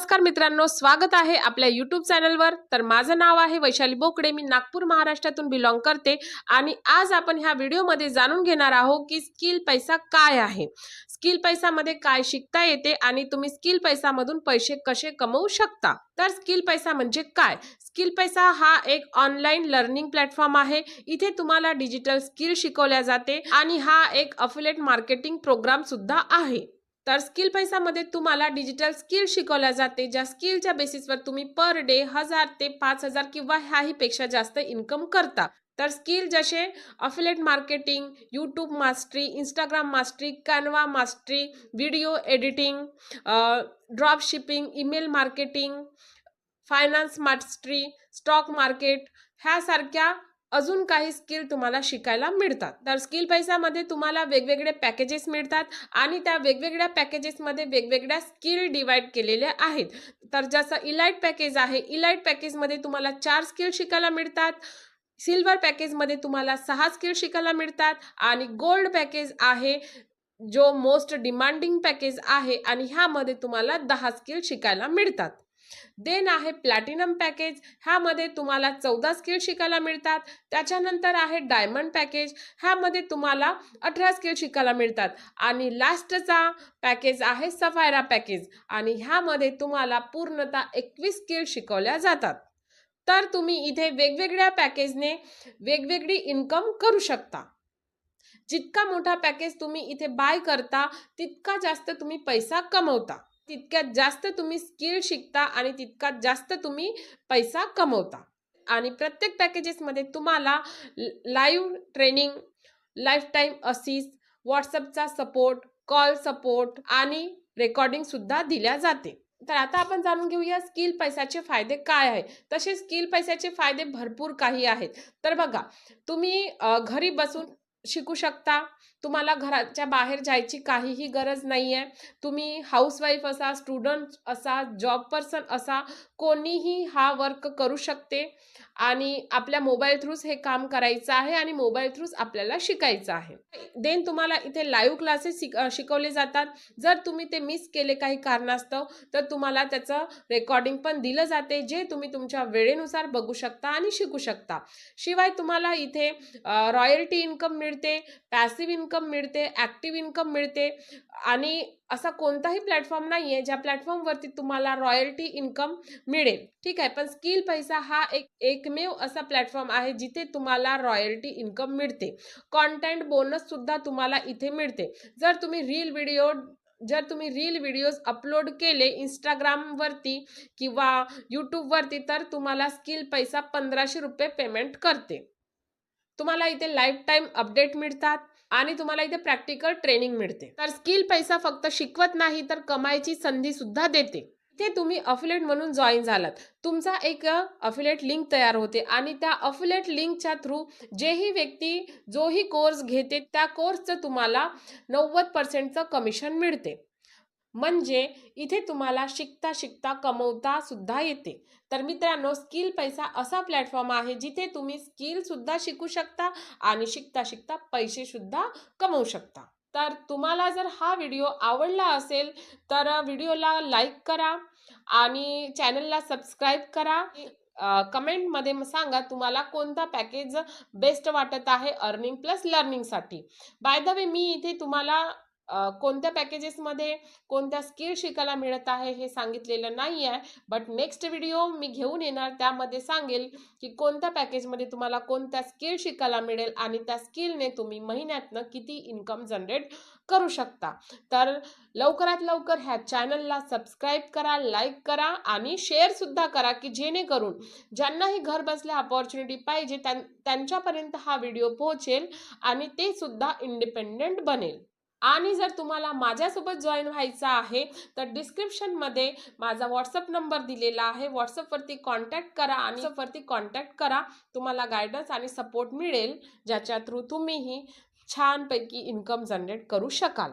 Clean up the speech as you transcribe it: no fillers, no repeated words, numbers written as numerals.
नमस्कार मित्रांनो, स्वागत आहे आपल्या YouTube चॅनलवर। तर माझं नाव आहे वैशाली बोकडे, मी नागपूर महाराष्ट्रातून बिलॉंग करते आणि आज आपण ह्या व्हिडिओमध्ये जाणून घेणार आहोत की स्किल पैसा काय आहे, स्किल पैसामध्ये काय शिकता येते आणि तुम्ही स्किल पैसामधून पैसे कसे कमवू शकता। तर स्किल पैसा म्हणजे काय? स्किल पैसा हा एक ऑनलाइन लर्निंग प्लॅटफॉर्म आहे। इथे तुम्हाला डिजिटल स्किल शिकवल्या जाते आणि हा एक अफिलिएट मार्केटिंग प्रोग्राम सुद्धा आहे। तर स्किल पैसामध्ये तुम्हाला डिजिटल स्किल शिकवल्या जाते, ज्या स्किलच्या बेसिसवर तुम्ही पर डे 1000 ते 5000 किंवा ह्याही पेक्षा जास्त इन्कम करता। तर स्किल जसे affiliate marketing, YouTube mastery, Instagram mastery, Canva mastery, video editing, drop shipping, email marketing, finance mastery, stock market ह्यासारख्या अजून काही स्किल तुम्हाला शिकायला मिळतात। तर स्किल पैसामध्ये तुम्हाला वेगवेगळे पॅकेजेस मिळतात आणि त्या वेगवेगळ्या पॅकेजेसमध्ये वेगवेगळ्या स्किल डिवाइड केलेल्या आहेत। तर जसं इलाइट पॅकेज आहे, इलाइट पॅकेजमध्ये तुम्हाला 4 स्किल शिकायला मिळतात, सिल्वर पॅकेजमध्ये तुम्हाला 6 स्किल शिकायला मिळतात आणि गोल्ड पॅकेज आहे जो मोस्ट डिमांडिंग पॅकेज आहे आणि ह्यामध्ये तुम्हाला 10 स्किल शिकायला मिळतात। देन आहे प्लॅटिनम पॅकेज, ह्यामध्ये तुम्हाला 14 स्किल शिकायला मिळतात। त्याच्यानंतर आहे डायमंड पॅकेज, ह्यामध्ये तुम्हाला 18 स्किल शिकायला मिळतात आणि लास्टचा पॅकेज आहे सफायरा पॅकेज आणि ह्यामध्ये तुम्हाला पूर्णतः 21 स्किल शिकवल्या जातात। तर तुम्ही इथे वेगवेगळ्या पॅकेजने वेगवेगळी इन्कम करू शकता। जितका मोठा पॅकेज तुम्ही इथे बाय करता तितका जास्त तुम्ही पैसा कमवता, तितक्यात जास्त तुम्ही स्किल शिकता आणि तितक्यात जास्त तुम्ही पैसा कमवता। आणि प्रत्येक पॅकेजेसमध्ये तुम्हाला live training, life time assist, व्हॉट्सअपचा सपोर्ट, कॉल सपोर्ट आणि रेकॉर्डिंग सुद्धा दिल्या जाते। तर आता आपण जाणून घेऊया स्किल पैशाचे फायदे काय आहे। तसे स्किल पैशाचे फायदे भरपूर काही आहेत। तर बघा, तुम्ही घरी बसून शिकू शकता, तुम्हाला घराच्या बाहेर जायची काहीही गरज नाही आहे। तुम्ही हाऊसवाईफ असा, स्टुडंट असा, जॉब पर्सन असा, कोणीही हा वर्क करू शकते आणि आपल्या मोबाईल थ्रूच हे काम करायचं आहे आणि मोबाईल थ्रूच आपल्याला शिकायचं आहे। देन तुम्हाला इथे लाईव्ह क्लासेस शिकवले जातात। जर तुम्ही ते मिस केले काही कारणास्तव तर तुम्हाला त्याचं रेकॉर्डिंग पण दिलं जाते, जे तुम्ही तुमच्या वेळेनुसार बघू शकता आणि शिकू शकता। शिवाय तुम्हाला इथे रॉयल्टी इन्कम मिळते, पॅसिव्ह इन्कम मिळते, ॲक्टिव्ह इन्कम मिळते आणि असा कोणताही प्लॅटफॉर्म नाही आहे ज्या प्लॅटफॉर्मवरती तुम्हाला रॉयल्टी इन्कम मिळेल, ठीक आहे। पण स्किल पैसा हा एकमेव असा प्लॅटफॉर्म आहे जिथे तुम्हाला रॉयल्टी इन्कम मिळते। कॉन्टेंट बोनस सुद्धा तुम्हाला इथे मिळते। जर तुम्ही रील व्हिडिओज अपलोड केले इंस्टाग्रामवरती किंवा यूट्यूबवरती तर तुम्हाला स्किल पैसा 1500 रुपये पेमेंट करते। तुम्हाला इथे लाईफ टाईम अपडेट मिळतात आणि तुम्हाला इथे प्रॅक्टिकल ट्रेनिंग मिळते। तर स्किल पैसा फक्त शिकवत नाही तर कमाईची संधी सुद्धा देते। इथे तुम्ही अफिलिएट म्हणून जॉईन झालात, तुमचा एक अफिलिएट लिंक तयार होते आणि त्या अफिलिएट लिंकच्या थ्रू जेही व्यक्ती जोही कोर्स घेते त्या कोर्सचं तुम्हाला 90% कमिशन मिळते। म्हणजे इथे तुम्हाला शिकता शिकता कमवता सुद्धा येते। तर मित्रांनो, स्किल पैसा असा प्लॅटफॉर्म आहे जिथे तुम्ही स्किल सुद्धा शिकू शकता आणि शिकता शिकता पैसे सुद्धा कमवू शकता। तर तुम्हाला जर हा व्हिडिओ आवडला असेल तर व्हिडिओला लाईक करा आणि चॅनलला सबस्क्राईब करा। कमेंटमध्ये सांगा तुम्हाला कोणता पॅकेज बेस्ट वाटत आहे अर्निंग प्लस लर्निंगसाठी। बाय द वे, मी इथे तुम्हाला कोणत्या पॅकेजेसमध्ये कोणत्या स्किल शिकायला मिळत आहे हे सांगितलेलं नाही आहे, बट नेक्स्ट व्हिडिओ मी घेऊन येणार, त्यामध्ये सांगेल की कोणत्या पॅकेजमध्ये तुम्हाला कोणत्या स्किल शिकायला मिळेल आणि त्या स्किलने तुम्ही महिन्यातनं किती इन्कम जनरेट करू शकता। तर लवकरात लवकर ह्या चॅनलला सबस्क्राईब करा, लाईक करा आणि शेअर सुद्धा करा की जेणेकरून ज्यांनाही घर बसल्या अपॉर्च्युनिटी पाहिजे त्यांच्यापर्यंत हा व्हिडिओ पोहोचेल आणि ते सुद्धा इंडिपेंडेंट बनेल। आणि जर तुम्हाला माझ्यासोबत जॉईन व्हायचं आहे तर डिस्क्रिप्शनमध्ये माझा व्हॉट्सअप नंबर दिलेला आहे, व्हॉट्सअपवरती कॉन्टॅक्ट करा आणि तुम्हाला गायडन्स आणि सपोर्ट मिळेल, ज्याच्या थ्रू तुम्हीही छानपैकी इन्कम जनरेट करू शकाल।